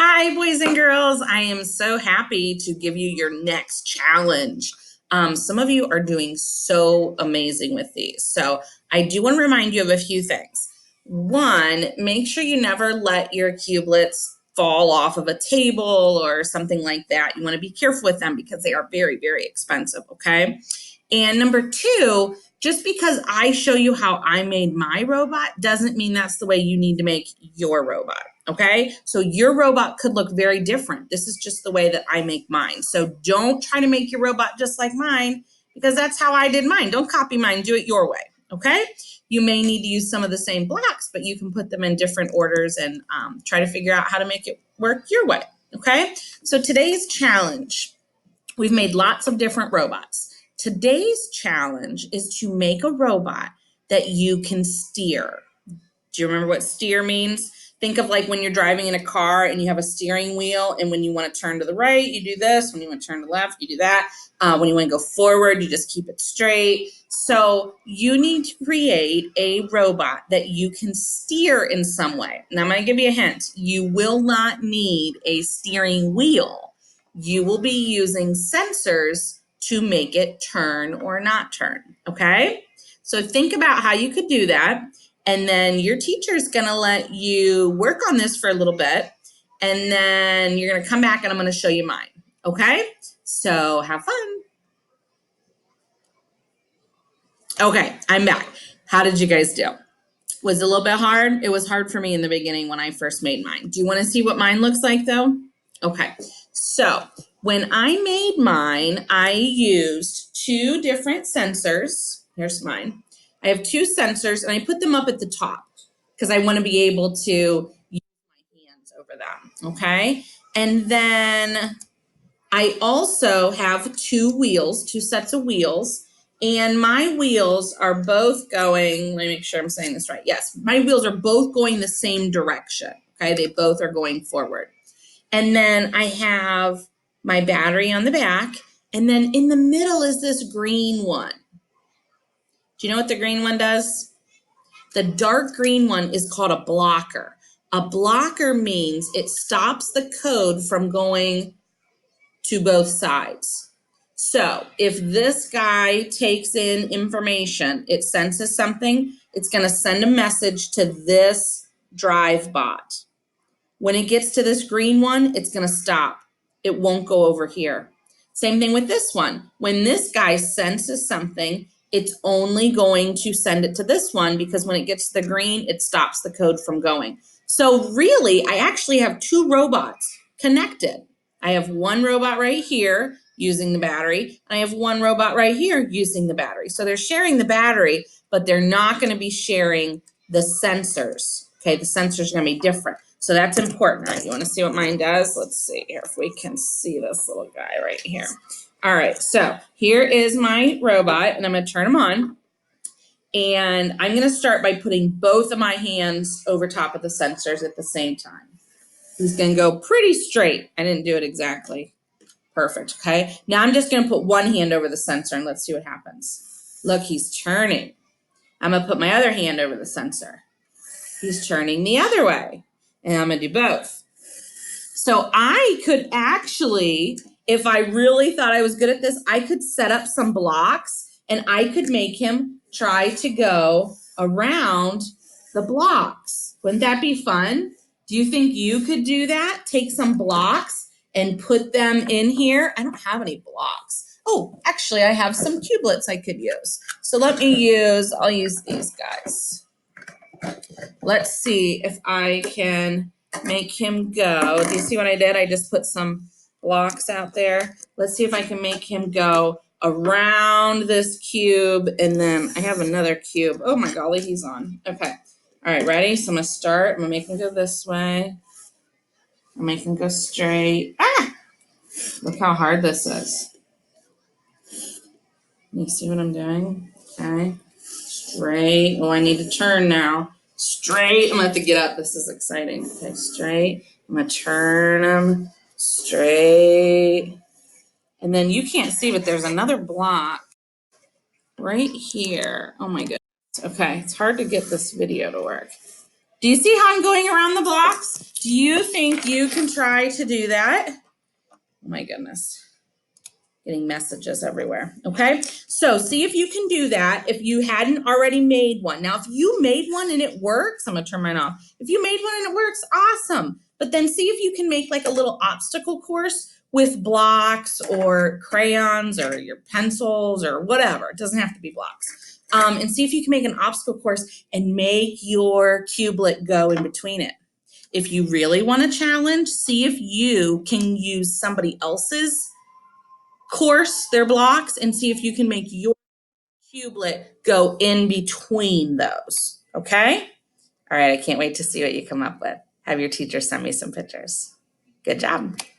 Hi, boys and girls. I am so happy to give you your next challenge. Some of you are doing so amazing with these. So I do want to remind you of a few things. One, make sure you never let your cubelets fall off of a table or something like that. You want to be careful with them because they are very, very expensive, okay? And number two, just because I show you how I made my robot doesn't mean that's the way you need to make your robot, okay? So your robot could look very different. This is just the way that I make mine. So don't try to make your robot just like mine because that's how I did mine. Don't copy mine, do it your way, okay? You may need to use some of the same blocks, but you can put them in different orders and try to figure out how to make it work your way, okay? So today's challenge, we've made lots of different robots. Today's challenge is to make a robot that you can steer. Do you remember what steer means? Think of like when you're driving in a car and you have a steering wheel, and when you want to turn to the right, you do this. When you want to turn to the left, you do that. When you want to go forward, you just keep it straight. So you need to create a robot that you can steer in some way. And I'm going to give you a hint. You will not need a steering wheel. You will be using sensors to make it turn or not turn, okay? So think about how you could do that. And then your teacher is going to let you work on this for a little bit. And then you're going to come back and I'm going to show you mine. Okay? So have fun. Okay, I'm back. How did you guys do? Was it a little bit hard? It was hard for me in the beginning when I first made mine. Do you want to see what mine looks like though? Okay, so when I made mine, I used two different sensors. Here's mine. I have two sensors and I put them up at the top because I want to be able to use my hands over them, okay? And then I also have two wheels, two sets of wheels, and my wheels are both going, let me make sure I'm saying this right. Yes, my wheels are both going the same direction, okay? They both are going forward. And then I have my battery on the back, and then in the middle is this green one. Do you know what the green one does? The dark green one is called a blocker. A blocker means it stops the code from going to both sides. So if this guy takes in information, it senses something, it's going to send a message to this drive bot. When it gets to this green one, it's going to stop. It won't go over here. Same thing with this one. When this guy senses something, it's only going to send it to this one because when it gets to the green, it stops the code from going. So really, I actually have two robots connected. I have one robot right here using the battery, and I have one robot right here using the battery. So they're sharing the battery, but they're not going to be sharing the sensors. Okay, the sensors are going to be different. So that's important. All right, you want to see what mine does? Let's see here if we can see this little guy right here. All right, so here is my robot, and I'm going to turn him on. And I'm going to start by putting both of my hands over top of the sensors at the same time. He's going to go pretty straight. I didn't do it exactly perfect, okay? Now I'm just going to put one hand over the sensor, and let's see what happens. Look, he's turning. I'm going to put my other hand over the sensor. He's turning the other way. And I'm going to do both. So I could actually, if I really thought I was good at this, I could set up some blocks and I could make him try to go around the blocks. Wouldn't that be fun? Do you think you could do that? Take some blocks and put them in here? I don't have any blocks. Oh, actually I have some cubelets I could use. So I'll use these guys. Let's see if I can make him go. Do you see what I did? I just put some blocks out there. Let's see if I can make him go around this cube, and then I have another cube. Oh my golly, he's on. Okay. All right, ready? So I'm gonna start. I'm gonna make him go this way. I'm make him go straight. Ah! Look how hard this is. You see what I'm doing? Okay. Straight. Oh, I need to turn now. Straight. I'm gonna have to get up. This is exciting. Okay, straight. I'm gonna turn them straight. And then you can't see, but there's another block right here. Oh my goodness. Okay, it's hard to get this video to work. Do you see how I'm going around the blocks? Do you think you can try to do that? Oh my goodness. Getting messages everywhere. Okay, so see if you can do that if you hadn't already made one. Now, if you made one and it works, I'm gonna turn mine off. If you made one and it works, awesome. But then see if you can make like a little obstacle course with blocks or crayons or your pencils or whatever. It doesn't have to be blocks. And see if you can make an obstacle course and make your cubelet go in between it. If you really want a challenge, see if you can use somebody else's course, their blocks, and see if you can make your cubelet go in between those. Okay? All right, I can't wait to see what you come up with. Have your teacher send me some pictures. Good job.